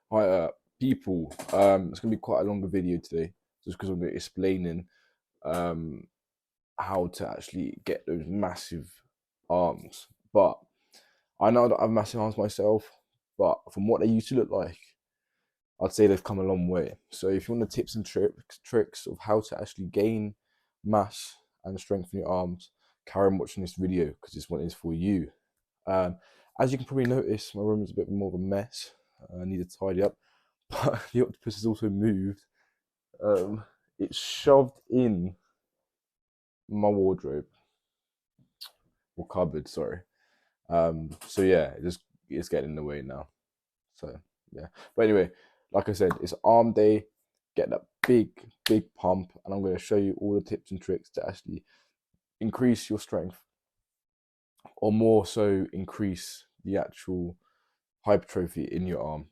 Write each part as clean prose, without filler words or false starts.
Hi, people. It's gonna be quite a longer video today, just because I'm gonna be explaining um how to actually get those massive arms. But I know that I have massive arms myself, but from what they used to look like, I'd say they've come a long way. So if you want the tips and tricks of how to actually gain mass and strengthen your arms, carry on watching this video because this one is for you. Um, as you can probably notice, my room is a bit more of a mess. I need to tidy up. But the octopus has also moved. It's shoved in my wardrobe or cupboard, sorry. So yeah, it's getting in the way now. So yeah. But anyway, like I said, it's arm day. Get that big pump, and I'm going to show you all the tips and tricks to actually increase your strength, or more so, increase the actual hypertrophy in your arm.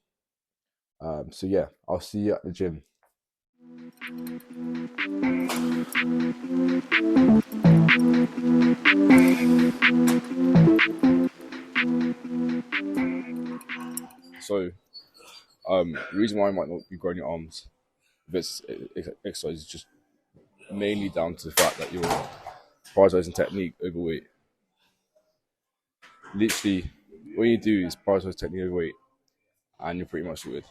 So yeah, I'll see you at the gym. So, the reason why I might not be growing your arms with this exercise is just mainly down to the fact that you're prioritizing technique over weight. Literally, what you do is prioritize technique over weight, and you're pretty much good.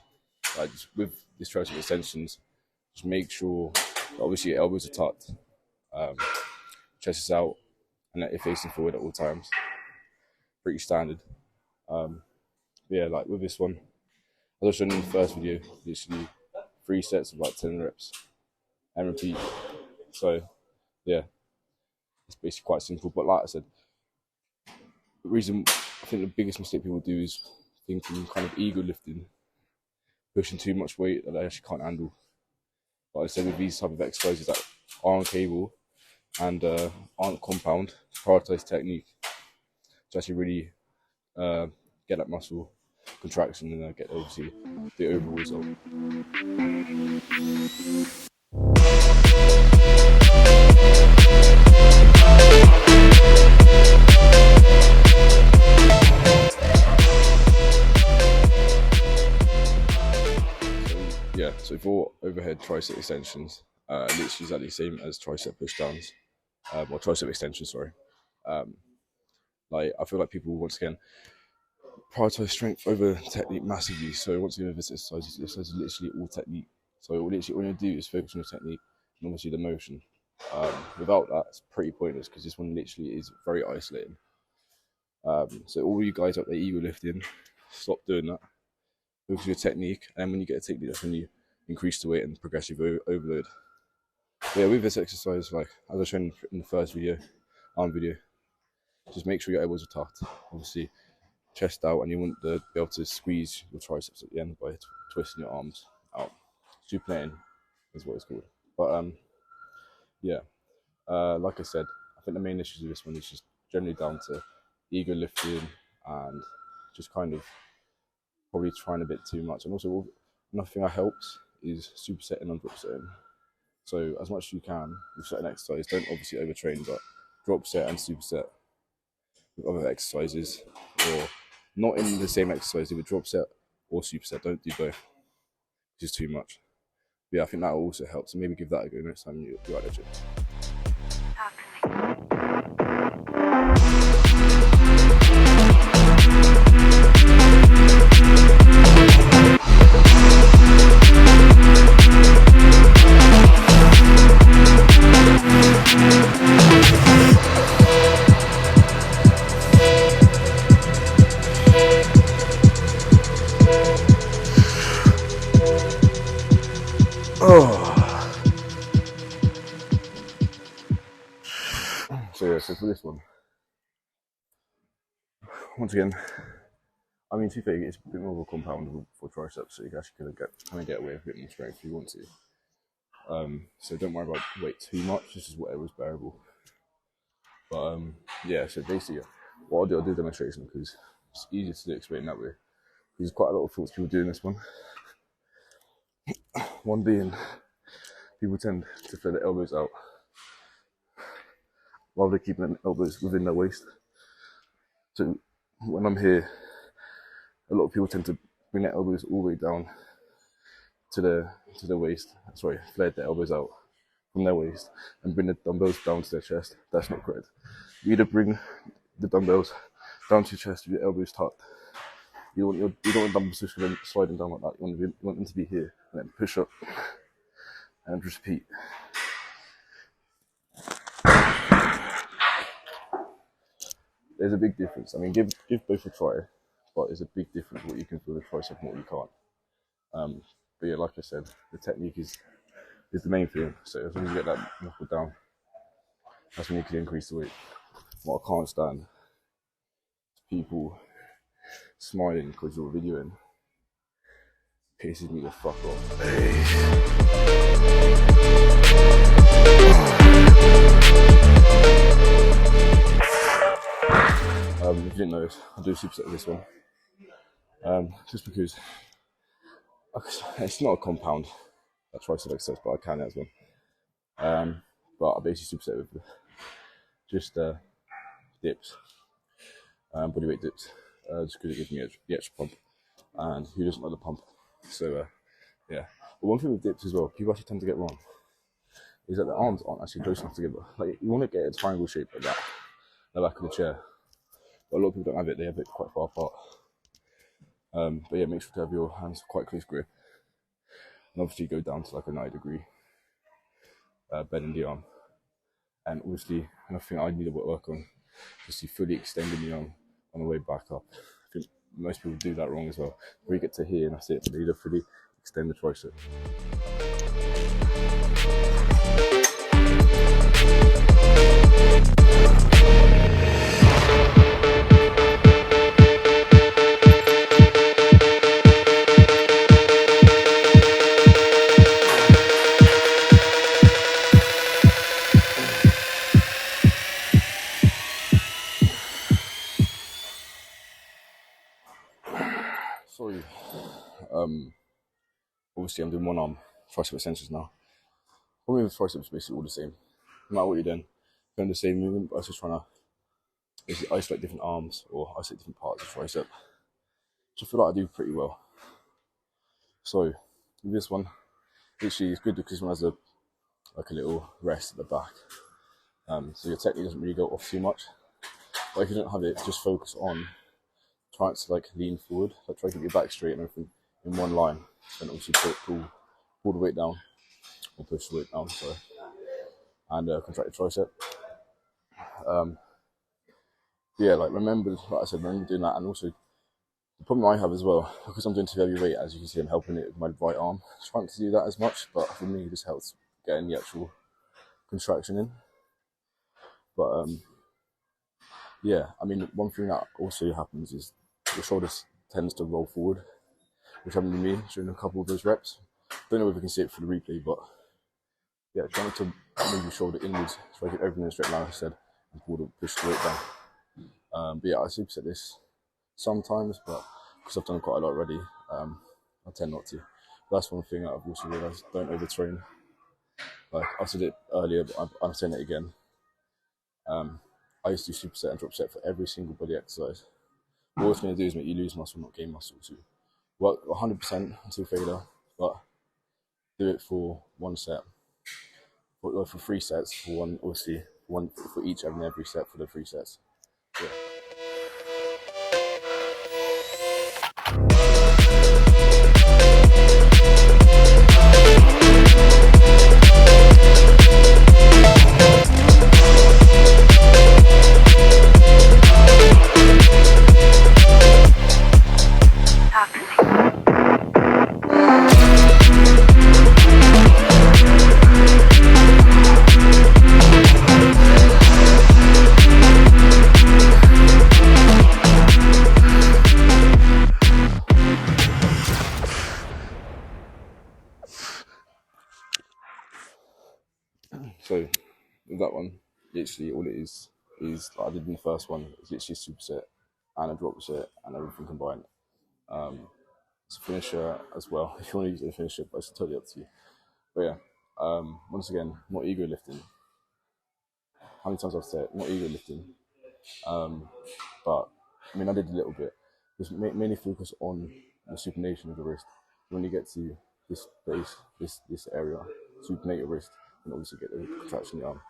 Like just with this tricep extensions, just make sure that obviously your elbows are tucked, chest is out, and that you're facing forward at all times. Pretty standard. Yeah, like with this one, as I was showing in the first video, literally 3 sets of like 10 reps and repeat. So yeah, it's basically quite simple. But like I said, the reason I think the biggest mistake people do is thinking kind of ego lifting, pushing too much weight that they actually can't handle. But I said with these type of exercises that aren't cable and aren't compound, prioritize technique to actually really get that muscle contraction and get obviously the overall result. Yeah, so for overhead tricep extensions, literally exactly the same as tricep pushdowns, or tricep extensions, sorry. Like I feel like people once again prioritize strength over technique massively. So once again, this exercise is literally all technique. So literally all you do is focus on your technique and obviously the motion. Without that, it's pretty pointless because this one literally is very isolating. So all you guys out there ego lifting, stop doing that. Focus on your technique, and when you get a technique, that's when you increase the weight and progressive overload. But yeah, with this exercise, like as I showed in the first arm video, just make sure your elbows are tucked. Obviously, chest out, and you want to be able to squeeze your triceps at the end by twisting your arms out. Supinating is what it's called. But yeah, like I said, I think the main issues with this one is just generally down to ego lifting and just kind of probably trying a bit too much. And also, another thing that helps is supersetting and drop setting. So as much as you can with certain exercises, don't obviously overtrain, but drop set and superset with other exercises, or not in the same exercise, either drop set or superset. Don't do both. It's just too much. But yeah, I think that also helps. So maybe give that a go next time you're at the gym. So yeah, so for this one, once again, I mean, to be fair, it's a bit more of a compound for triceps, so you can actually kind of get away with a bit more strength if you want to. So don't worry about weight too much. This is whatever's bearable. But yeah, so basically, what I'll do a demonstration because it's easier to explain that way. There's quite a lot of thoughts people doing this one. One being, people tend to throw their elbows out while they're keeping their elbows within their waist. So when I'm here, a lot of people tend to bring the elbows all the way down to the waist. Sorry, flared the elbows out from their waist and bring the dumbbells down to their chest. That's not correct. You either bring the dumbbells down to your chest with your elbows tucked. You don't want the dumbbells just sliding down like that. You want them to be here, and then push up and just repeat. There's a big difference. I mean, give both a try, but there's a big difference what you can feel the tricep and what you can't. But yeah, like I said, the technique is the main thing. So as long as you get that knuckle down, that's when you can increase the weight. What I can't stand is people smiling because you're videoing. Pisses me the fuck off. If you didn't know, I do a superset with this one. Just because it's not a compound, that tricep exercise, but I can as well. But I basically superset with just dips, bodyweight dips, just because it gives me the extra pump. And who doesn't like the pump? So yeah. But one thing with dips as well, people actually tend to get wrong, is that the arms aren't actually close enough together. Like you want to get a triangle shape like that, the back of the chair. But a lot of people don't have it, they have it quite far apart. But yeah, make sure to have your hands quite close grip. And obviously go down to like a 90-degree bend in the arm. And obviously, another thing I need to work on is to fully extending the arm on the way back up. I think most people do that wrong as well. Where you get to here and that's it, you need to fully extend the tricep. Sorry. Obviously I'm doing one arm tricep extensions now. Probably with triceps basically all the same. No matter what you're doing the same movement, but I was just trying to basically isolate different arms or isolate different parts of tricep. So I feel like I do pretty well. So with this one, literally it's good because this one has a little rest at the back. So your technique doesn't really go off too much. But if you don't have it, just focus on trying to like lean forward, like try to keep your back straight and everything in one line. And obviously pull the weight down, or push the weight down, sorry. And contract your tricep. Yeah, like I said, remember doing that. And also, the problem I have as well, because I'm doing too heavy weight, as you can see, I'm helping it with my right arm. Trying to do that as much, but for me, it just helps getting the actual contraction in. But yeah, I mean, one thing that also happens is your shoulders tends to roll forward, which happened to me during a couple of those reps. Don't know if you can see it for the replay, but yeah, trying to move your shoulder inwards, so I get everything in a straight line, like I said, and push the weight down. But yeah, I superset this sometimes, but because I've done quite a lot already, I tend not to. But that's one thing that I've also realised, don't overtrain. Like I said it earlier, but I'm saying it again. I used to do superset and drop set for every single body exercise. What it's going to do is make you lose muscle, not gain muscle. So work 100% until failure, but do it for one set, for 3 sets, for one, obviously, one for each and every set for the 3 sets. Yeah. So with that one, literally all it is like I did in the first one, it's literally a superset and a drop set and everything combined. It's a finisher as well, if you want to use it as a finisher, but it's totally up to you. But yeah, once again, not ego lifting. How many times I've said it? Not ego lifting. But I mean, I did a little bit. Just mainly focus on the supination of the wrist. When you get to this base, this area, supinate your wrist, and obviously get the contraction in the arm.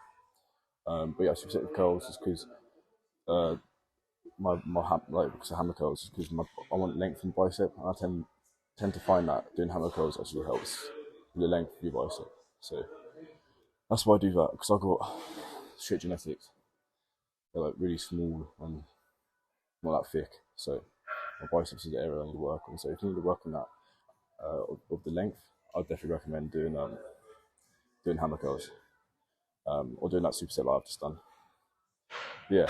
But yeah, superset with curls is because because of hammer curls, because I want length in bicep, and I tend to find that doing hammer curls actually helps with the length of your bicep. So that's why I do that, because I've got shit genetics. They're like really small and not that thick. So my biceps is the area I need to work on. So if you need to work on that of the length, I'd definitely recommend doing hammer curls or doing that superset like I've just done. Yeah,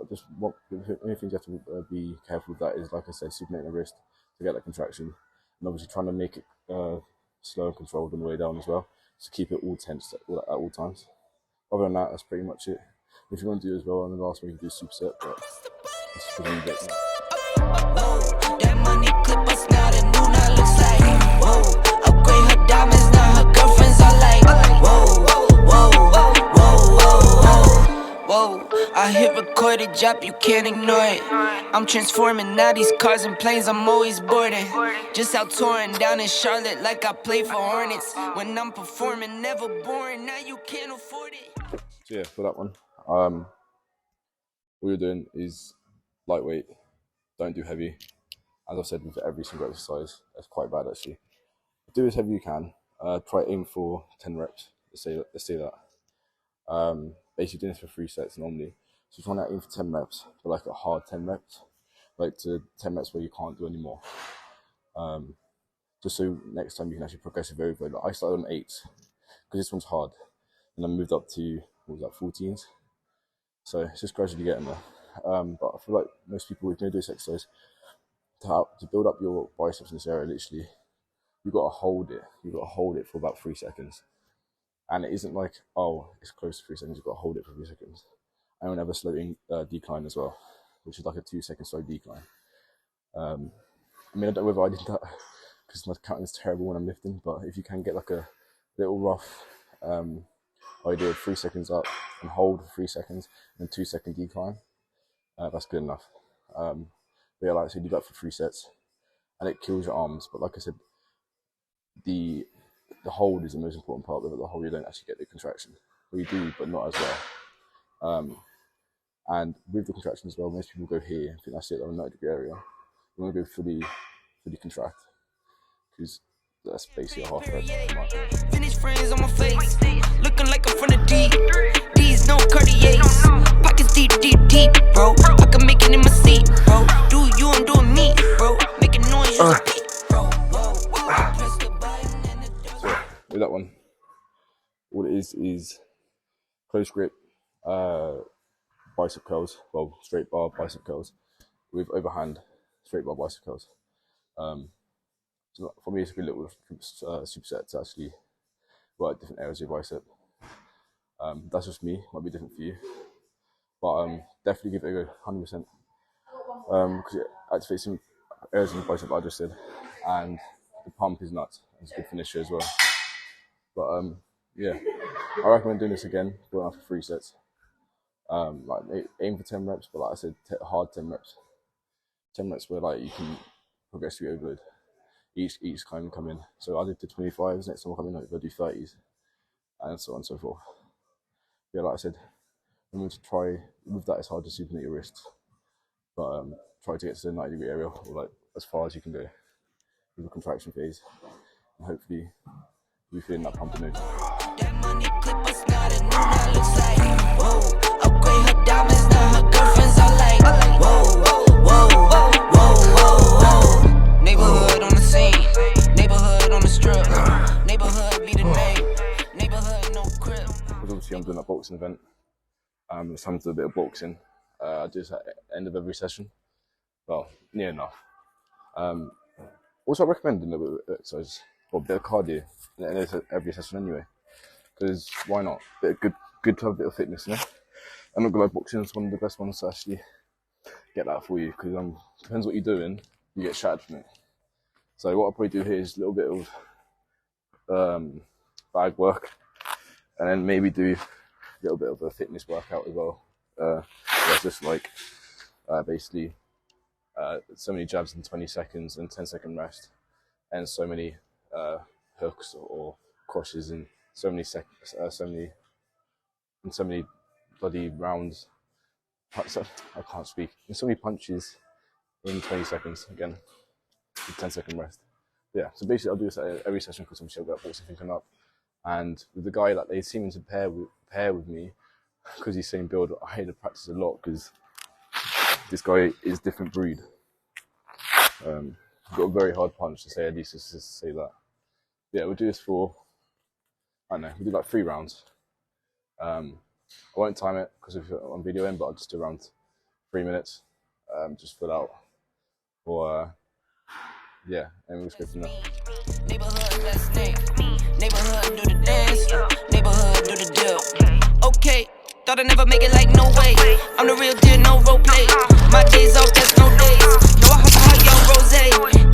just the only thing you have to be careful with that is, like I said, supinating the wrist to get that contraction, and obviously trying to make it slow and controlled on the way down as well, to keep it all tense at all times. Other than that, that's pretty much it. If you want to do as well, and the last one you can do superset, but it's for me. That money clip us now, the new now looks like, whoa. Upgrade her diamonds, now her girlfriends are like, whoa, whoa, whoa, whoa, whoa. I hit record a drop, you can't ignore it. I'm transforming now these cars and planes, I'm always boarding. Just out touring down in Charlotte like I play for Hornets. When I'm performing, never boring, now you can't afford it. So yeah, for that one, all you're doing is lightweight, don't do heavy. As I've said with every single exercise, that's quite bad actually. Do as heavy you can. Try aim for 10 reps. Let's say that. Basically doing this for 3 sets normally. So trying to aim for 10 reps, but like a hard 10 reps, like to 10 reps where you can't do anymore. Just so next time you can actually progressive overload. Like I started on 8 because this one's hard, and I moved up to 14s. So it's just gradually getting there. But I feel like most people, if they do this exercise, to build up your biceps in this area, literally, you've got to hold it. You've got to hold it for about 3 seconds. And it isn't like, oh, it's close to 3 seconds, you've got to hold it for 3 seconds. I don't have a slow decline as well, which is like a 2 second slow decline. I mean, I don't know whether I did that because my counting is terrible when I'm lifting, but if you can get like a little rough idea of 3 seconds up and hold for 3 seconds and 2 second decline, that's good enough. But yeah, like I said, do that for 3 sets and it kills your arms. But like I said, the hold is the most important part. Without the hold, you don't actually get the contraction. Well, you do, but not as well. And with the contraction as well, most people go here. I think that's it on the 90-degree area. You want to go fully contract, because that's basically a half rep. Finish friends on my face, looking like I'm from the deep. These no Cartiers, pockets deep, bro. I can make it in my seat, bro. Do you, I'm doing me, bro. Making noise, you repeat, bro. So with that one, all it is close grip, bicep curls, well, straight bar bicep curls with overhand straight bar bicep curls. So for me, it's a good little superset to actually work different areas of your bicep. That's just me, might be different for you, but definitely give it a go, 100%, because it activates some areas of the bicep like I just said, and the pump is nuts. It's a good finisher as well. But yeah, I recommend doing this again, going after 3 sets. Like aim for 10 reps, but like I said, hard 10 reps. 10 reps where like you can progressively overload. Each kind come in. So I did the 25s, next time I'll come in, I'll do 30s, and so on and so forth. Yeah, like I said, remember to try, with that it's hard to supinate your wrists, but try to get to the 90-degree area, or like as far as you can go with the contraction phase, and hopefully you're feeling that pump in those. That money clip us now, the new now looks like, whoa. Upgrade her diamonds, now her girlfriends are like, whoa, whoa, whoa, whoa. Neighborhood on the scene, neighborhood on the strip, neighborhood be the name, neighborhood no crib. Because obviously I'm doing that boxing event, it's time to do a bit of boxing. I do this at the end of every session, well, near enough. Also I recommend doing a bit of exercise, or a bit of cardio at the end of every session anyway, because why not? Good to have a bit of fitness, you know? I'm not gonna lie, boxing is one of the best ones to actually get that for you, because depends what you're doing, you get shattered from it. So what I'll probably do here is a little bit of bag work, and then maybe do a little bit of a fitness workout as well. That's just like basically so many jabs in 20 seconds and 10-second rest, and so many hooks or crosses in so many seconds, so many bloody rounds. I can't speak. And so many punches in 20 seconds again, with 10-second rest. Yeah, so basically I'll do this at every session because obviously I've got boxing thinking up. And with the guy that they seem to pair with me, because he's same build, I had to practice a lot because this guy is different breed. Got a very hard punch to say, at least just to say that. Yeah, we'll do this for, I don't know, we'll do like 3 rounds. I won't time it because I'm videoing, but I'll just do around 3 minutes, just fill out. Or yeah, and we'll just go from there. Neighborhood, let's name. Neighborhood, do the dance. Neighborhood, do the dip. Okay, thought I'd never make it like no way. I'm the real deal, no role play. My days off, that's no days. No, I hustle hard, young rose.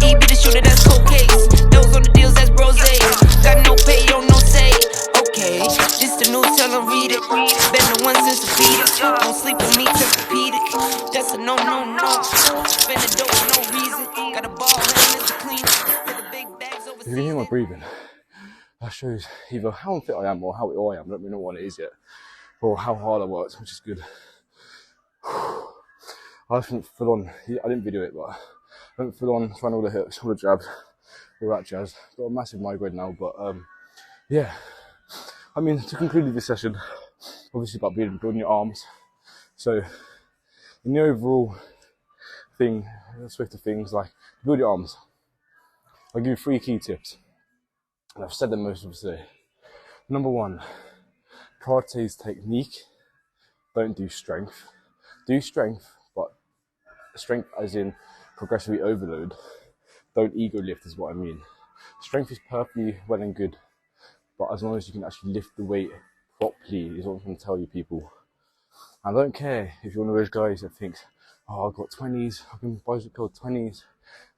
E be the shooter, that's cold case. Those on the deals, that's brose. Got no pay, don't no say. Okay, this the news, tell them read it. Been the one since the fetus. Don't sleep with me, Tempur-Pedic. That's a no. Spend the dough for no reason. Got a ball, and it's clean. If you can hear my breathing, that shows either how unfit I am or how ill I am. I don't really know what it is yet, or how hard I worked, which is good. I went full on. I didn't video it, but I went full on trying all the hooks, all the jabs, all that jazz. Got a massive migraine now, but yeah. I mean, to conclude this session, obviously about building your arms. So, in the overall thing, aspect of things, like build your arms. I'll give you 3 key tips, and I've said them most of today. Number 1, prioritize technique. Don't do strength. Do strength, but strength as in progressively overload. Don't ego lift is what I mean. Strength is perfectly well and good, but as long as you can actually lift the weight properly is what I'm going to tell you people. I don't care if you're one of those guys that thinks, oh, I've got 20s, I can bicep curl 20s.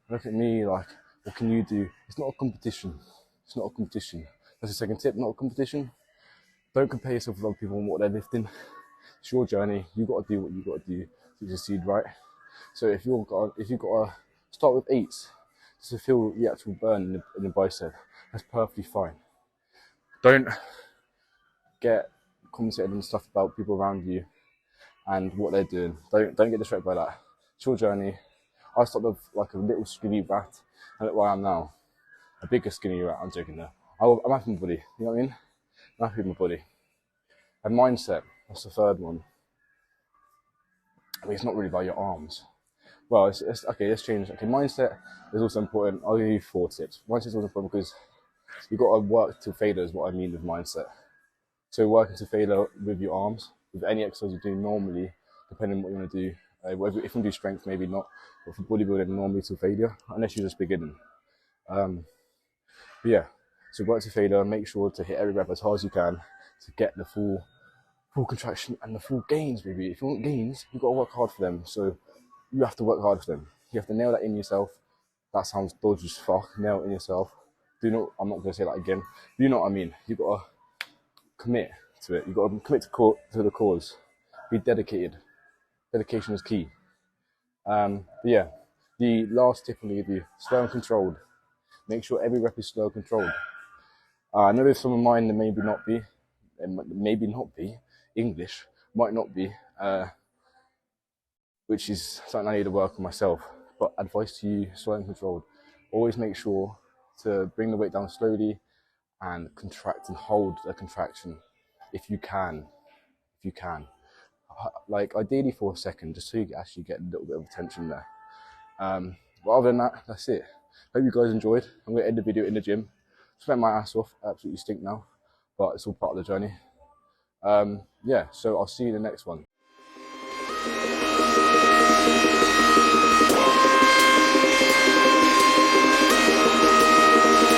Look at me, like, what can you do? It's not a competition. It's not a competition. That's the second tip, not a competition. Don't compare yourself with other people and what they're lifting. It's your journey. You've got to do what you've got to do to succeed, right? So if you've got to start with 8s just to feel the actual burn in the bicep, that's perfectly fine. Don't get compensated and stuff about people around you and what they're doing. Don't get distracted by that. It's your journey. I started off like a little skinny rat, and look where I am now. A bigger skinny rat, I'm joking there. I'm happy with my body, you know what I mean? I'm happy with my body. And mindset, that's the third one. I mean, it's not really about your arms. Well, it's okay, let's change. Okay, mindset is also important. I'll give you 4 tips. Mindset is also important because you've got to work to failure is what I mean with mindset. So working to failure with your arms, with any exercise you do normally, depending on what you want to do. If you want to do strength, maybe not. But for bodybuilding, normally to failure, unless you're just beginning. But yeah, so work to failure. Make sure to hit every rep as hard as you can to get the full contraction and the full gains, baby. If you want gains, you've got to work hard for them. So you have to work hard for them. You have to nail that in yourself. That sounds dodgy as fuck. Nail it in yourself. I'm not going to say that again. But you know what I mean. You've got to commit to it. You've got to commit to the cause. Be dedicated. Dedication is key. But yeah, the last tip I'm going to give you, slow and controlled. Make sure every rep is slow and controlled. I know there's some of mine that maybe not be, English, might not be, which is something I need to work on myself. But advice to you, slow and controlled. Always make sure to bring the weight down slowly and contract and hold the contraction if you can. Like ideally for a second, just so you actually get a little bit of tension there. But other than that, that's it. Hope you guys enjoyed. I'm going to end the video in the gym. Spent my ass off, absolutely stink now, but it's all part of the journey. Yeah, so I'll see you in the next one.